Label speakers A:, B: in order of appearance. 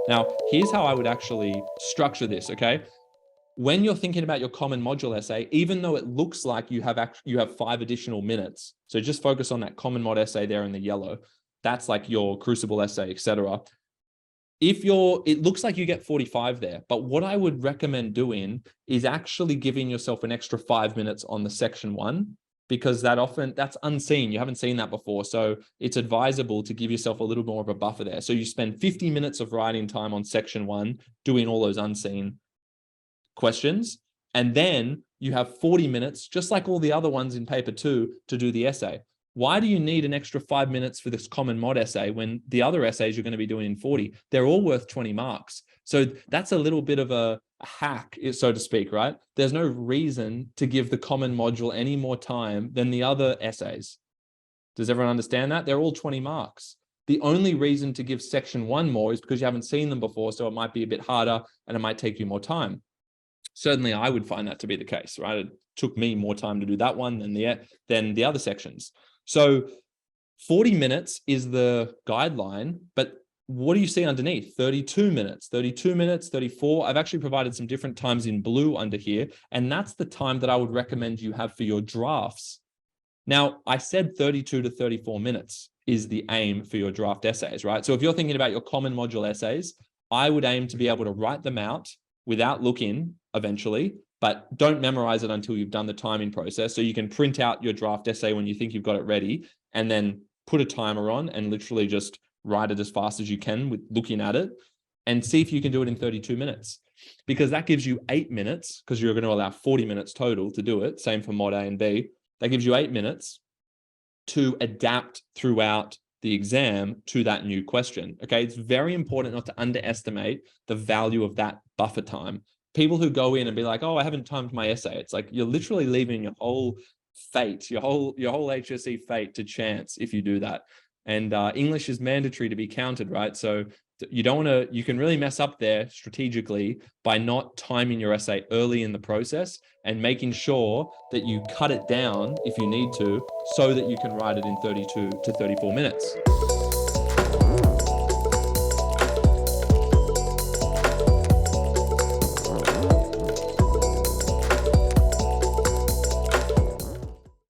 A: Now, here's how I would actually structure this, okay? When you're thinking about your common module essay, even though it looks like you have 5 additional minutes, so just focus on that common mod essay there in the yellow. That's like your crucible essay, etc. It looks like you get 45 there, but what I would recommend doing is actually giving yourself an extra 5 minutes on the section 1, because that's unseen. You haven't seen that before. So it's advisable to give yourself a little more of a buffer there. So you spend 50 minutes of writing time on section 1, doing all those unseen questions. And then you have 40 minutes, just like all the other ones in paper 2, to do the essay. Why do you need an extra 5 minutes for this common mod essay when the other essays you're going to be doing in 40? They're all worth 20 marks. So that's a little bit of a hack, so to speak, right? There's no reason to give the common module any more time than the other essays. Does everyone understand that? They're all 20 marks. The only reason to give section 1 more is because you haven't seen them before, so it might be a bit harder and it might take you more time. Certainly, I would find that to be the case, right? It took me more time to do that one than the other sections. So 40 minutes is the guideline, but what do you see underneath? 32 minutes, 34. I've actually provided some different times in blue under here, and that's the time that I would recommend you have for your drafts. Now, I said 32 to 34 minutes is the aim for your draft essays, right? So if you're thinking about your common module essays, I would aim to be able to write them out without looking eventually, but don't memorize it until you've done the timing process. So you can print out your draft essay when you think you've got it ready, and then put a timer on and literally just write it as fast as you can with looking at it, and see if you can do it in 32 minutes. Because that gives you 8 minutes, because you're going to allow 40 minutes total to do it. Same for mod A and B. That gives you 8 minutes to adapt throughout the exam to that new question. Okay, it's very important not to underestimate the value of that buffer time. People who go in and be like, oh, I haven't timed my essay. It's like you're literally leaving your whole fate, your whole HSC fate to chance if you do that. And English is mandatory to be counted, right? So you don't want to, you can really mess up there strategically by not timing your essay early in the process and making sure that you cut it down if you need to, so that you can write it in 32 to 34 minutes.